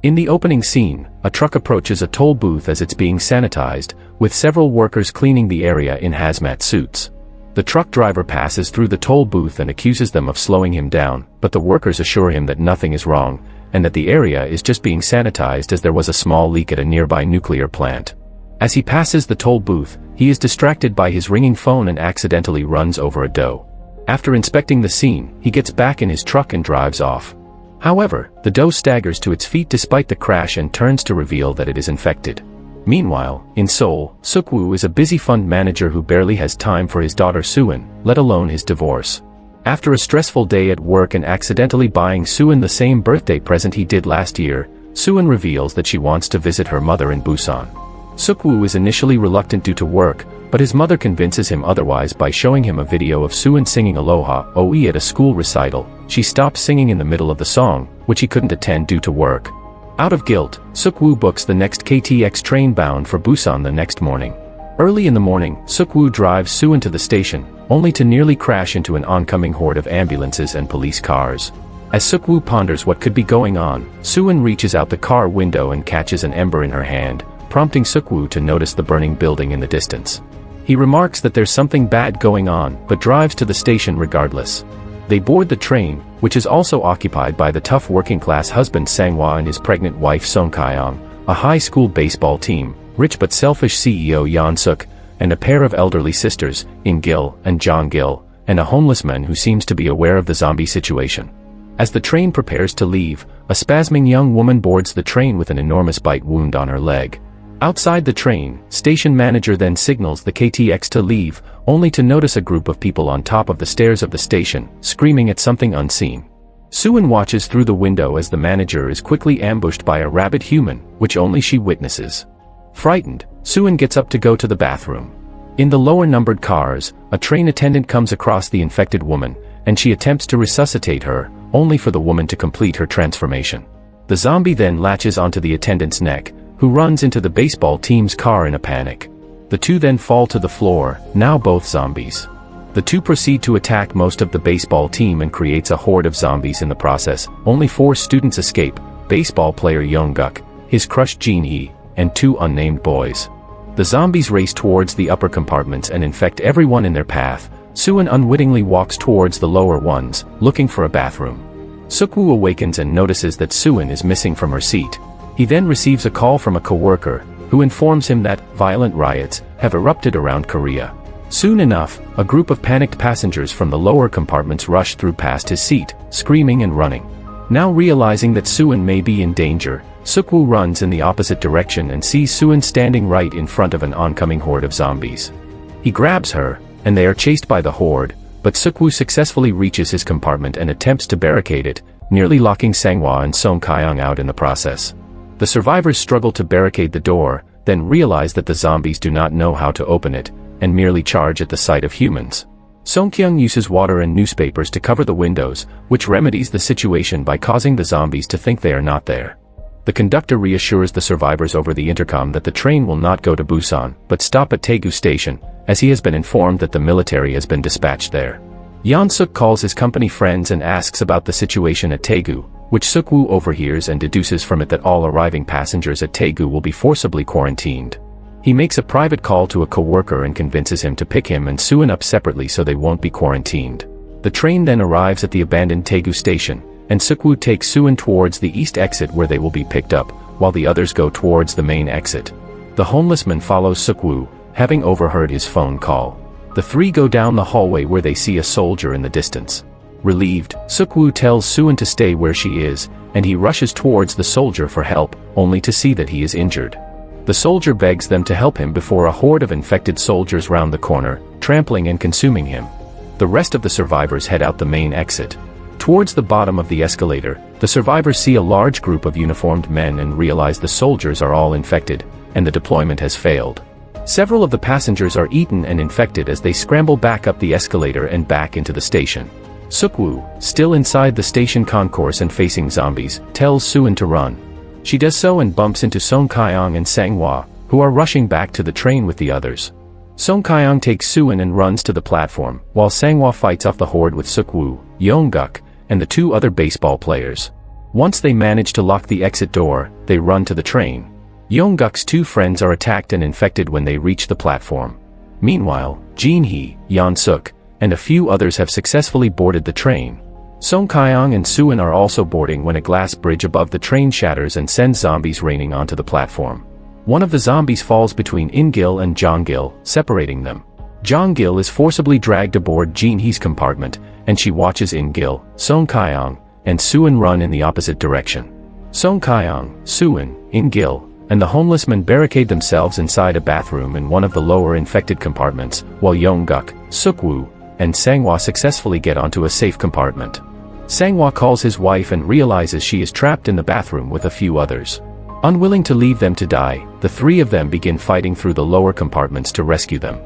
In the opening scene, a truck approaches a toll booth as it's being sanitized, with several workers cleaning the area in hazmat suits. The truck driver passes through the toll booth and accuses them of slowing him down, but the workers assure him that nothing is wrong, and that the area is just being sanitized as there was a small leak at a nearby nuclear plant. As he passes the toll booth, he is distracted by his ringing phone and accidentally runs over a doe. After inspecting the scene, he gets back in his truck and drives off. However, the doe staggers to its feet despite the crash and turns to reveal that it is infected. Meanwhile, in Seoul, Seok-woo is a busy fund manager who barely has time for his daughter Suin, let alone his divorce. After a stressful day at work and accidentally buying Suin the same birthday present he did last year, Suin reveals that she wants to visit her mother in Busan. Seok-woo is initially reluctant due to work, but his mother convinces him otherwise by showing him a video of Suin singing Aloha Oe at a school recital. She stops singing in the middle of the song, which he couldn't attend due to work. Out of guilt, Seok-woo books the next KTX train bound for Busan the next morning. Early in the morning, Seok-woo drives Suin to the station, only to nearly crash into an oncoming horde of ambulances and police cars. As Seok-woo ponders what could be going on, Suin reaches out the car window and catches an ember in her hand, prompting Seok-woo to notice the burning building in the distance. He remarks that there's something bad going on, but drives to the station regardless. They board the train, which is also occupied by the tough working-class husband Sang-woo and his pregnant wife Song-kyung, a high school baseball team, rich but selfish CEO Yeon-suk, and a pair of elderly sisters, In-gil and Jong-gil, and a homeless man who seems to be aware of the zombie situation. As the train prepares to leave, a spasming young woman boards the train with an enormous bite wound on her leg. Outside the train, station manager then signals the KTX to leave, only to notice a group of people on top of the stairs of the station, screaming at something unseen. Suin watches through the window as the manager is quickly ambushed by a rabid human, which only she witnesses. Frightened, Suin gets up to go to the bathroom. In the lower-numbered cars, a train attendant comes across the infected woman, and she attempts to resuscitate her, only for the woman to complete her transformation. The zombie then latches onto the attendant's neck, who runs into the baseball team's car in a panic. The two then fall to the floor, now both zombies. The two proceed to attack most of the baseball team and creates a horde of zombies in the process. Only 4 students escape: baseball player Young-guk, his crush Jin-hee, and 2 unnamed boys. The zombies race towards the upper compartments and infect everyone in their path. Suin unwittingly walks towards the lower ones, looking for a bathroom. Seok-woo awakens and notices that Suin is missing from her seat. He then receives a call from a coworker, who informs him that violent riots have erupted around Korea. Soon enough, a group of panicked passengers from the lower compartments rush through past his seat, screaming and running. Now realizing that Suin may be in danger, Seok-woo runs in the opposite direction and sees Suin standing right in front of an oncoming horde of zombies. He grabs her, and they are chased by the horde, but Seok-woo successfully reaches his compartment and attempts to barricade it, nearly locking Sang-woo and Song-kyung out in the process. The survivors struggle to barricade the door, then realize that the zombies do not know how to open it, and merely charge at the sight of humans. Song-kyung uses water and newspapers to cover the windows, which remedies the situation by causing the zombies to think they are not there. The conductor reassures the survivors over the intercom that the train will not go to Busan, but stop at Daegu Station, as he has been informed that the military has been dispatched there. Yeon-suk calls his company friends and asks about the situation at Daegu, which Seok-woo overhears and deduces from it that all arriving passengers at Daegu will be forcibly quarantined. He makes a private call to a coworker and convinces him to pick him and Suin up separately so they won't be quarantined. The train then arrives at the abandoned Daegu station, and Seok-woo takes Suin towards the east exit where they will be picked up, while the others go towards the main exit. The homeless man follows Seok-woo, having overheard his phone call. The 3 go down the hallway where they see a soldier in the distance. Relieved, Seok-woo tells Suin to stay where she is, and he rushes towards the soldier for help, only to see that he is injured. The soldier begs them to help him before a horde of infected soldiers round the corner, trampling and consuming him. The rest of the survivors head out the main exit. Towards the bottom of the escalator, the survivors see a large group of uniformed men and realize the soldiers are all infected, and the deployment has failed. Several of the passengers are eaten and infected as they scramble back up the escalator and back into the station. Seok-woo, still inside the station concourse and facing zombies, tells Suin to run. She does so and bumps into Song-kyung and Sang-woo, who are rushing back to the train with the others. Song-kyung takes Suin and runs to the platform, while Sang-woo fights off the horde with Seok-woo, Young-guk, and the 2 other baseball players. Once they manage to lock the exit door, they run to the train. Yongguk's two friends are attacked and infected when they reach the platform. Meanwhile, Jin-hee, Yeon-suk, and a few others have successfully boarded the train. Song Kyung and Suin are also boarding when a glass bridge above the train shatters and sends zombies raining onto the platform. One of the zombies falls between In-gil and Jong-gil, separating them. Jong-gil is forcibly dragged aboard Jin-hee's compartment, and she watches In-gil, Song Kyung, and Suin run in the opposite direction. Song Kyung, Suin, In-gil, and the homeless men barricade themselves inside a bathroom in one of the lower infected compartments, while Yongguk, Seok-woo, and Sang-hwa successfully get onto a safe compartment. Sang-hwa calls his wife and realizes she is trapped in the bathroom with a few others. Unwilling to leave them to die, the three of them begin fighting through the lower compartments to rescue them.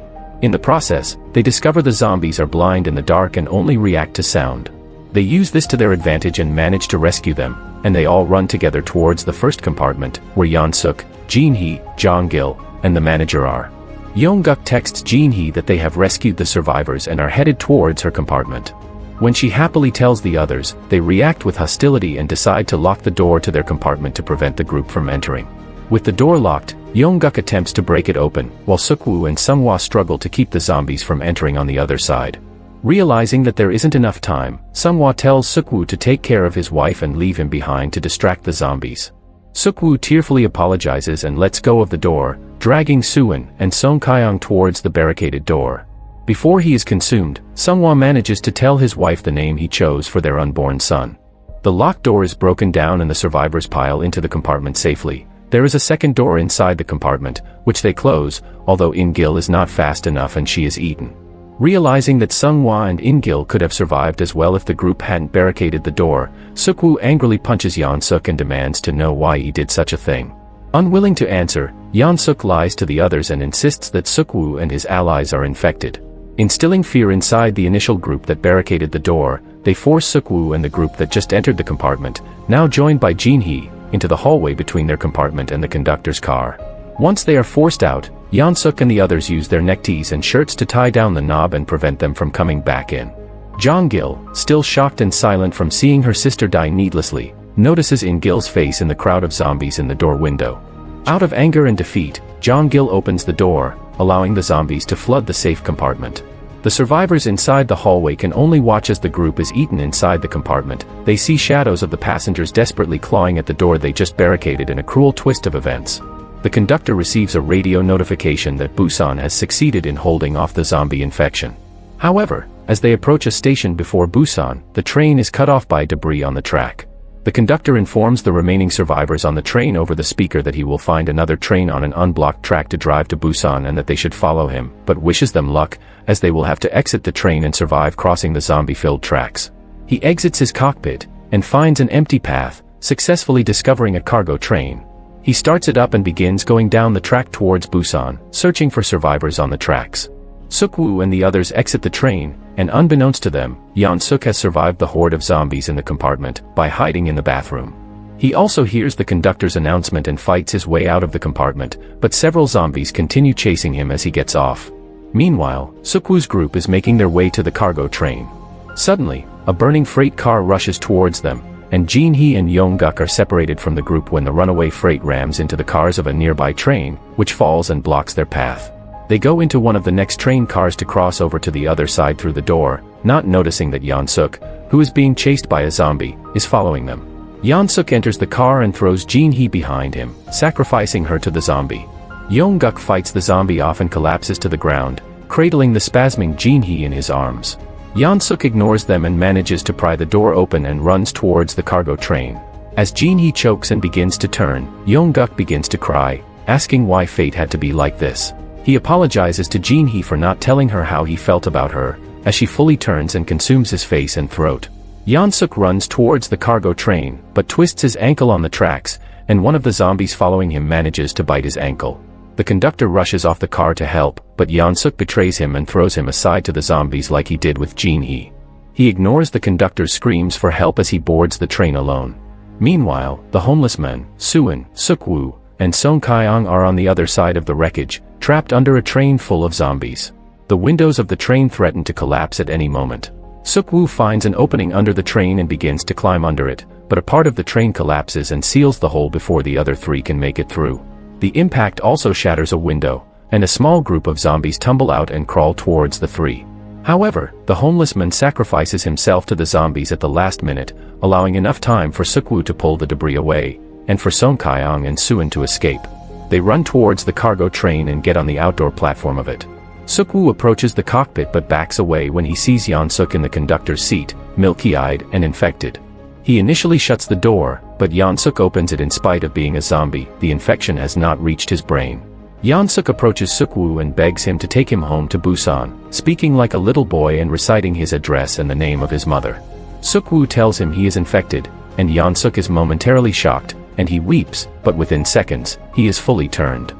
In the process, they discover the zombies are blind in the dark and only react to sound. They use this to their advantage and manage to rescue them, and they all run together towards the first compartment, where Yeon-suk, Jin-hee, Jong-gil, and the manager are. Yongguk texts Jin-hee that they have rescued the survivors and are headed towards her compartment. When she happily tells the others, they react with hostility and decide to lock the door to their compartment to prevent the group from entering. With the door locked, Yongguk attempts to break it open, while Seok-woo and Sang-hwa struggle to keep the zombies from entering on the other side. Realizing that there isn't enough time, Sang-hwa tells Seok-woo to take care of his wife and leave him behind to distract the zombies. Seok-woo tearfully apologizes and lets go of the door, dragging Suin and Song Kyung towards the barricaded door. Before he is consumed, Sang-hwa manages to tell his wife the name he chose for their unborn son. The locked door is broken down and the survivors pile into the compartment safely. There is a second door inside the compartment, which they close, although In-gil is not fast enough and she is eaten. Realizing that Sang-hwa and In-gil could have survived as well if the group hadn't barricaded the door, Seok-woo angrily punches Yeon-suk and demands to know why he did such a thing. Unwilling to answer, Yeon-suk lies to the others and insists that Seok-woo and his allies are infected. Instilling fear inside the initial group that barricaded the door, they force Seok-woo and the group that just entered the compartment, now joined by Jin-hee, into the hallway between their compartment and the conductor's car. Once they are forced out, Yeon-suk and the others use their neckties and shirts to tie down the knob and prevent them from coming back in. Jong-gil, still shocked and silent from seeing her sister die needlessly, notices In-gil's face in the crowd of zombies in the door window. Out of anger and defeat, Jong-gil opens the door, allowing the zombies to flood the safe compartment. The survivors inside the hallway can only watch as the group is eaten inside the compartment. They see shadows of the passengers desperately clawing at the door they just barricaded in a cruel twist of events. The conductor receives a radio notification that Busan has succeeded in holding off the zombie infection. However, as they approach a station before Busan, the train is cut off by debris on the track. The conductor informs the remaining survivors on the train over the speaker that he will find another train on an unblocked track to drive to Busan and that they should follow him, but wishes them luck, as they will have to exit the train and survive crossing the zombie-filled tracks. He exits his cockpit, and finds an empty path, successfully discovering a cargo train. He starts it up and begins going down the track towards Busan, searching for survivors on the tracks. Seok-woo and the others exit the train, and unbeknownst to them, Yeon-suk has survived the horde of zombies in the compartment by hiding in the bathroom. He also hears the conductor's announcement and fights his way out of the compartment, but several zombies continue chasing him as he gets off. Meanwhile, Seok-woo's group is making their way to the cargo train. Suddenly, a burning freight car rushes towards them, and Jin-hee and Yongguk are separated from the group when the runaway freight rams into the cars of a nearby train, which falls and blocks their path. They go into one of the next train cars to cross over to the other side through the door, not noticing that Yeon-suk, who is being chased by a zombie, is following them. Yeon-suk enters the car and throws Jin-hee behind him, sacrificing her to the zombie. Yongguk fights the zombie off and collapses to the ground, cradling the spasming Jin-hee in his arms. Yeon-suk ignores them and manages to pry the door open and runs towards the cargo train. As Jin-hee chokes and begins to turn, Yongguk begins to cry, asking why fate had to be like this. He apologizes to Jin-hee for not telling her how he felt about her, as she fully turns and consumes his face and throat. Yeon-suk runs towards the cargo train, but twists his ankle on the tracks, and one of the zombies following him manages to bite his ankle. The conductor rushes off the car to help, but Yeon-suk betrays him and throws him aside to the zombies like he did with Jin-hee. He ignores the conductor's screams for help as he boards the train alone. Meanwhile, the homeless men, Suin, Seok-woo, and Song Kyung are on the other side of the wreckage, trapped under a train full of zombies. The windows of the train threaten to collapse at any moment. Seok-woo finds an opening under the train and begins to climb under it, but a part of the train collapses and seals the hole before the other 3 can make it through. The impact also shatters a window, and a small group of zombies tumble out and crawl towards the 3. However, the homeless man sacrifices himself to the zombies at the last minute, allowing enough time for Seok-woo to pull the debris away, and for Song Kye-ong and Suin to escape. They run towards the cargo train and get on the outdoor platform of it. Seok-woo approaches the cockpit but backs away when he sees Yeon-suk in the conductor's seat, milky-eyed and infected. He initially shuts the door, but Yeon-suk opens it in spite of being a zombie. The infection has not reached his brain. Yeon-suk approaches Seok-woo and begs him to take him home to Busan, speaking like a little boy and reciting his address and the name of his mother. Seok-woo tells him he is infected, and Yeon-suk is momentarily shocked, and he weeps, but within seconds, he is fully turned.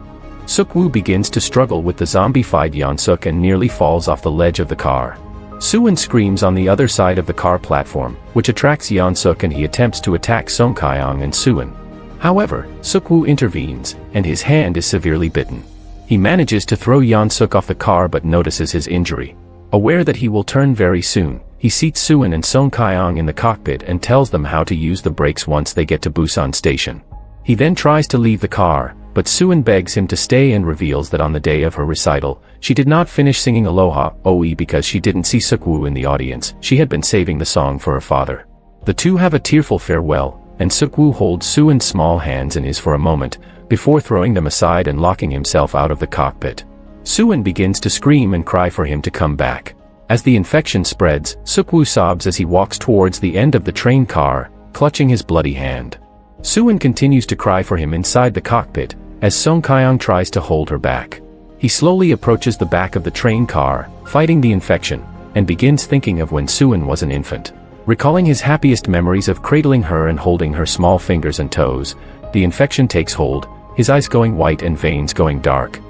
Seok-woo begins to struggle with the zombified Yeon-suk and nearly falls off the ledge of the car. Suin screams on the other side of the car platform, which attracts Yeon-suk, and he attempts to attack Song Kye-ong and Suin. However, Seok-woo intervenes, and his hand is severely bitten. He manages to throw Yeon-suk off the car but notices his injury. Aware that he will turn very soon, he seats Suin and Song Kye-ong in the cockpit and tells them how to use the brakes once they get to Busan station. He then tries to leave the car, but Suin begs him to stay and reveals that on the day of her recital, she did not finish singing Aloha Oe because she didn't see Seok-woo in the audience. She had been saving the song for her father. The two have a tearful farewell, and Seok-woo holds Suin's small hands in his for a moment, before throwing them aside and locking himself out of the cockpit. Suin begins to scream and cry for him to come back. As the infection spreads, Seok-woo sobs as he walks towards the end of the train car, clutching his bloody hand. Suin continues to cry for him inside the cockpit, as Song Kye-ong tries to hold her back. He slowly approaches the back of the train car, fighting the infection, and begins thinking of when Suin was an infant. Recalling his happiest memories of cradling her and holding her small fingers and toes, the infection takes hold, his eyes going white and veins going dark.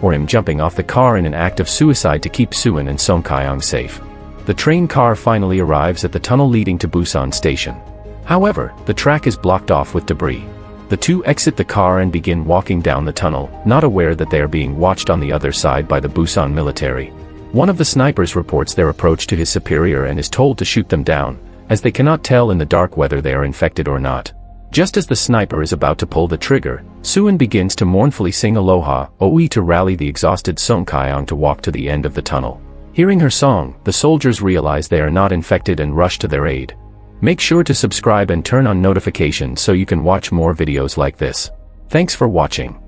Or him jumping off the car in an act of suicide to keep Suin and Song Kye-ong safe. The train car finally arrives at the tunnel leading to Busan station. However, the track is blocked off with debris. The two exit the car and begin walking down the tunnel, not aware that they are being watched on the other side by the Busan military. One of the snipers reports their approach to his superior and is told to shoot them down, as they cannot tell in the dark whether they are infected or not. Just as the sniper is about to pull the trigger, Suin begins to mournfully sing Aloha Oe to rally the exhausted Song Kye-ong to walk to the end of the tunnel. Hearing her song, the soldiers realize they are not infected and rush to their aid. Make sure to subscribe and turn on notifications so you can watch more videos like this. Thanks for watching.